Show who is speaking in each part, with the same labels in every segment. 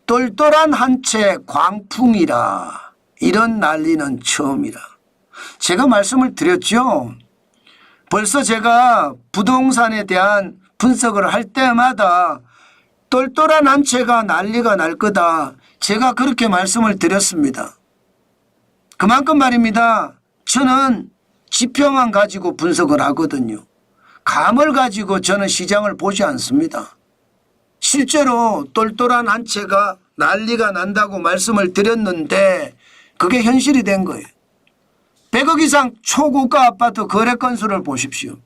Speaker 1: 똘똘한 한 채 광풍이라 이런 난리는 처음이라. 제가 말씀을 드렸죠. 벌써 제가 부동산에 대한 분석을 할 때마다 똘똘한 한 채가 난리가 날 거다. 제가 그렇게 말씀을 드렸습니다. 그만큼 말입니다. 저는 지표만 가지고 분석을 하거든요. 감을 가지고 저는 시장을 보지 않습니다. 실제로 똘똘한 한 채가 난리가 난다고 말씀을 드렸는데 그게 현실이 된 거예요. 100억 이상 초고가 아파트 거래 건수를 보십시오.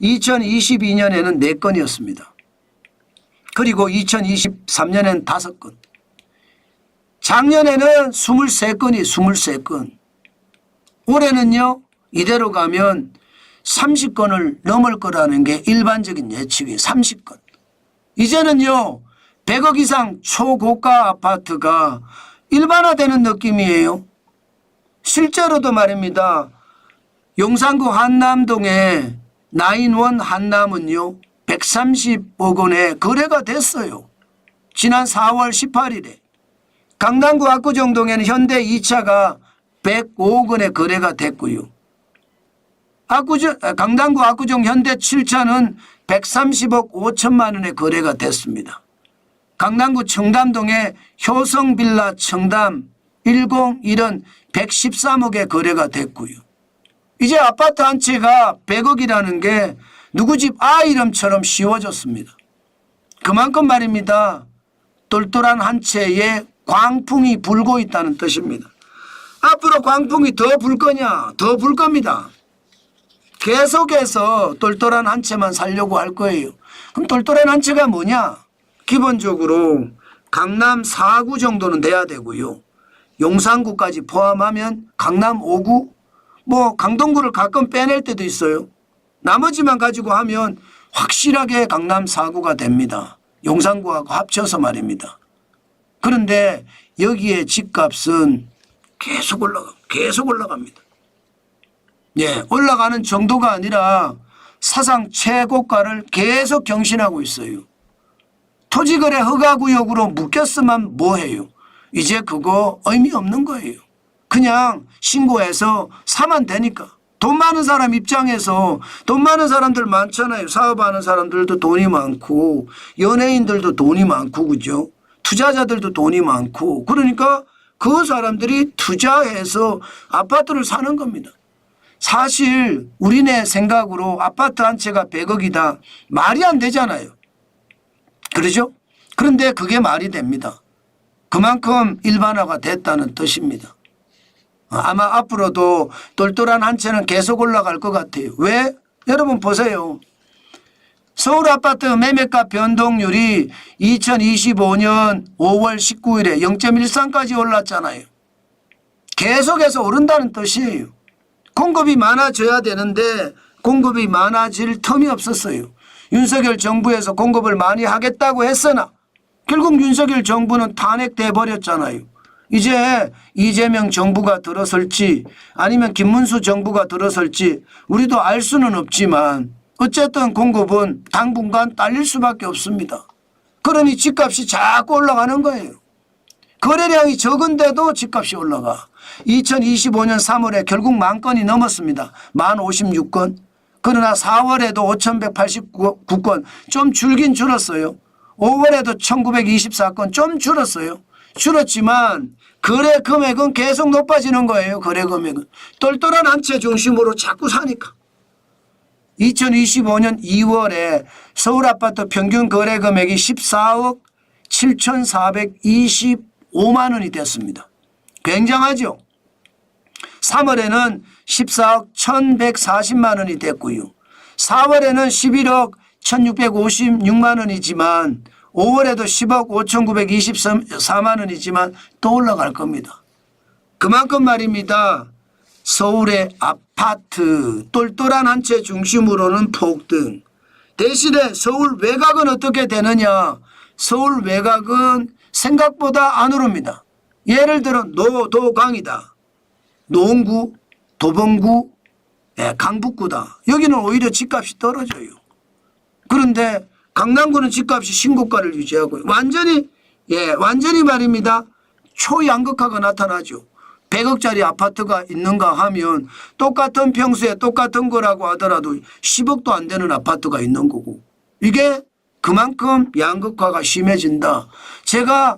Speaker 1: 2022년에는 4건이었습니다. 그리고 2023년에는 5건. 작년에는 23건이 23건. 올해는요, 이대로 가면 30건을 넘을 거라는 게 일반적인 예측이 30건. 이제는요, 100억 이상 초고가 아파트가 일반화되는 느낌이에요. 실제로도 말입니다. 용산구 한남동의 나인원 한남은요, 130억 원에 거래가 됐어요. 지난 4월 18일에. 강남구 압구정동에는 현대 2차가 105억 원에 거래가 됐고요. 강남구 압구정 현대 7차는 130억 5천만 원에 거래가 됐습니다. 강남구 청담동의 효성빌라 청담 101은 113억에 거래가 됐고요. 이제 아파트 한 채가 100억이라는 게 누구 집 아이 이름처럼 쉬워졌습니다. 그만큼 말입니다. 똘똘한 한 채에 광풍이 불고 있다는 뜻입니다. 앞으로 광풍이 더 불 거냐? 더 불 겁니다. 계속해서 똘똘한 한 채만 살려고 할 거예요. 그럼 똘똘한 한 채가 뭐냐? 기본적으로 강남 4구 정도는 돼야 되고요. 용산구까지 포함하면 강남 5구, 강동구를 가끔 빼낼 때도 있어요. 나머지만 가지고 하면 확실하게 강남 4구가 됩니다. 용산구하고 합쳐서 말입니다. 그런데 여기에 집값은 계속 올라갑니다. 예, 올라가는 정도가 아니라 사상 최고가를 계속 경신하고 있어요. 토지거래 허가구역으로 묶였으면 뭐해요? 이제 그거 의미 없는 거예요. 그냥 신고해서 사면 되니까. 돈 많은 사람 입장에서 돈 많은 사람들 많잖아요. 사업하는 사람들도 돈이 많고 연예인들도 돈이 많고 그죠? 투자자들도 돈이 많고 그러니까 그 사람들이 투자해서 아파트를 사는 겁니다. 사실 우리네 생각으로 아파트 한 채가 100억이다. 말이 안 되잖아요. 그러죠? 그런데 그게 말이 됩니다. 그만큼 일반화가 됐다는 뜻입니다. 아마 앞으로도 똘똘한 한 채는 계속 올라갈 것 같아요. 왜? 여러분 보세요. 서울 아파트 매매가 변동률이 2025년 5월 19일에 0.13까지 올랐잖아요. 계속해서 오른다는 뜻이에요. 공급이 많아져야 되는데 공급이 많아질 틈이 없었어요. 윤석열 정부에서 공급을 많이 하겠다고 했으나 결국 윤석열 정부는 탄핵돼 버렸잖아요. 이제 이재명 정부가 들어설지 아니면 김문수 정부가 들어설지 우리도 알 수는 없지만 어쨌든 공급은 당분간 딸릴 수밖에 없습니다. 그러니 집값이 자꾸 올라가는 거예요. 거래량이 적은데도 집값이 올라가. 2025년 3월에 결국 10,000건이 넘었습니다. 1056건. 그러나 4월에도 5,189건 좀 줄긴 줄었어요. 5월에도 1,924건 좀 줄었어요. 줄었지만 거래 금액은 계속 높아지는 거예요. 거래 금액은. 똘똘한 한 채 중심으로 자꾸 사니까. 2025년 2월에 서울 아파트 평균 거래 금액이 14억 7,425만 원이 됐습니다. 굉장하죠. 3월에는 14억 1,140만 원이 됐고요. 4월에는 11억 1,656만 원이지만 5월에도 10억 5,924만 원이지만 또 올라갈 겁니다. 그만큼 말입니다. 서울의 아파트 똘똘한 한 채 중심으로는 폭등. 대신에 서울 외곽은 어떻게 되느냐. 서울 외곽은 생각보다 안 오릅니다. 예를 들어 노도강이다. 노원구, 도봉구, 강북구다. 여기는 오히려 집값이 떨어져요. 그런데 강남구는 집값이 신고가를 유지하고요. 완전히 예, 완전히 말입니다. 초양극화가 나타나죠. 100억짜리 아파트가 있는가 하면 똑같은 평수에 똑같은 거라고 하더라도 10억도 안 되는 아파트가 있는 거고, 이게 그만큼 양극화가 심해진다. 제가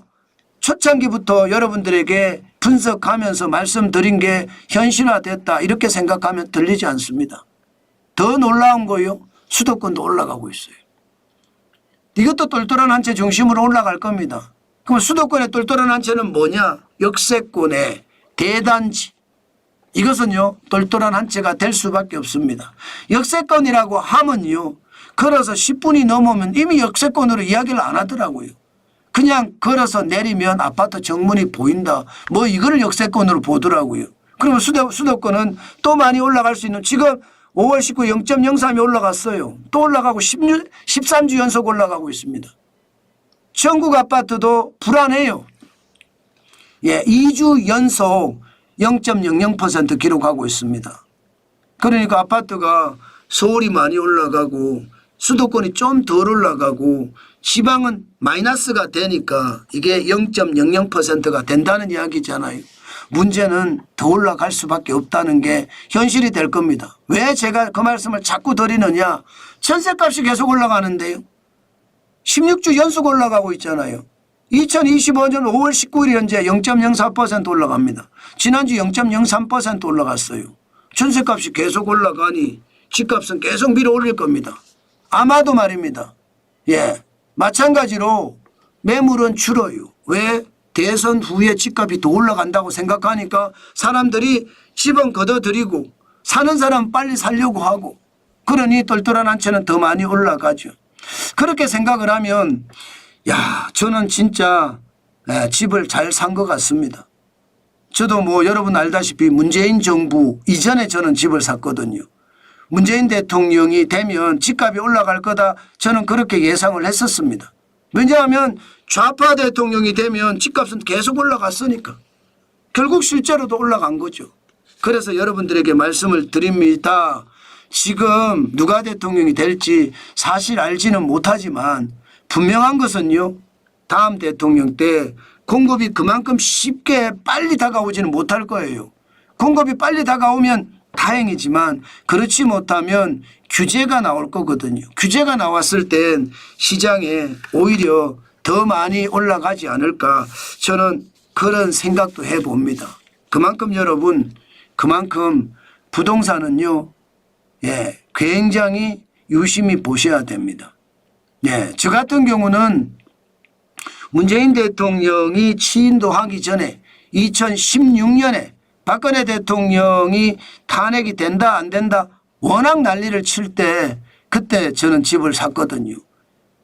Speaker 1: 초창기부터 여러분들에게 분석하면서 말씀드린 게 현실화됐다 이렇게 생각하면 들리지 않습니다. 더 놀라운 거요, 수도권도 올라가고 있어요. 이것도 똘똘한 한 채 중심으로 올라갈 겁니다. 그럼 수도권의 똘똘한 한 채는 뭐냐? 역세권의 대단지. 이것은요 똘똘한 한 채가 될 수밖에 없습니다. 역세권이라고 하면요 걸어서 10분이 넘으면 이미 역세권으로 이야기를 안 하더라고요. 그냥 걸어서 내리면 아파트 정문이 보인다, 뭐 이걸 역세권으로 보더라고요. 그러면 수도권은 또 많이 올라갈 수 있는, 지금 5월 19일 0.03이 올라갔어요. 또 올라가고 13주 연속 올라가고 있습니다. 전국 아파트도 불안해요. 예, 2주 연속 0.00% 기록하고 있습니다. 그러니까 아파트가 서울이 많이 올라가고 수도권이 좀 덜 올라가고 지방은 마이너스가 되니까 이게 0.00%가 된다는 이야기잖아요. 문제는 더 올라갈 수밖에 없다는 게 현실이 될 겁니다. 왜 제가 그 말씀을 자꾸 드리느냐. 전셋값이 계속 올라가는데요. 16주 연속 올라가고 있잖아요. 2025년 5월 19일 현재 0.04% 올라갑니다. 지난주 0.03% 올라갔어요. 전셋값이 계속 올라가니 집값은 계속 밀어 올릴 겁니다. 아마도 말입니다. 예, 마찬가지로 매물은 줄어요. 왜? 대선 후에 집값이 더 올라간다고 생각하니까 사람들이 집은 걷어들이고 사는 사람은 빨리 살려고 하고, 그러니 똘똘한 한 채는 더 많이 올라가죠. 그렇게 생각을 하면 야, 저는 진짜 집을 잘 산 것 같습니다. 저도 뭐 여러분 알다시피 문재인 정부 이전에 저는 집을 샀거든요. 문재인 대통령이 되면 집값이 올라갈 거다 저는 그렇게 예상을 했었습니다. 왜냐하면 좌파 대통령이 되면 집값은 계속 올라갔으니까. 결국 실제로도 올라간 거죠. 그래서 여러분들에게 말씀을 드립니다. 지금 누가 대통령이 될지 사실 알지는 못하지만 분명한 것은요, 다음 대통령 때 공급이 그만큼 쉽게 빨리 다가오지는 못할 거예요. 공급이 빨리 다가오면 다행이지만 그렇지 못하면 규제가 나올 거거든요. 규제가 나왔을 땐 시장에 오히려 더 많이 올라가지 않을까, 저는 그런 생각도 해봅니다. 그만큼 여러분, 그만큼 부동산은요, 예, 굉장히 유심히 보셔야 됩니다. 예, 저 같은 경우는 문재인 대통령이 취임도 하기 전에 2016년에 박근혜 대통령이 탄핵이 된다 안 된다 워낙 난리를 칠 때 그때 저는 집을 샀거든요.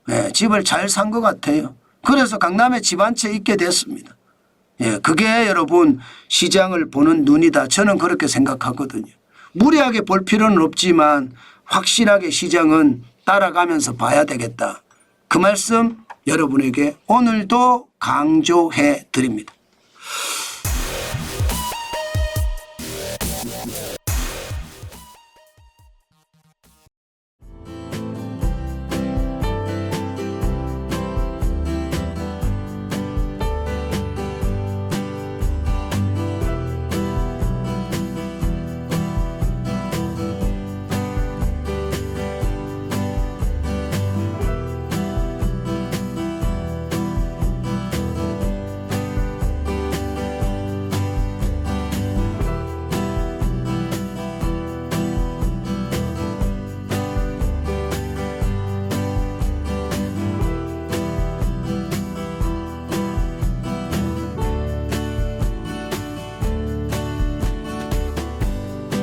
Speaker 1: 예, 집을 잘 산 것 같아요. 그래서 강남에 집 한 채 있게 됐습니다. 예, 그게 여러분 시장을 보는 눈이다. 저는 그렇게 생각하거든요. 무리하게 볼 필요는 없지만 확실하게 시장은 따라가면서 봐야 되겠다. 그 말씀 여러분에게 오늘도 강조해 드립니다.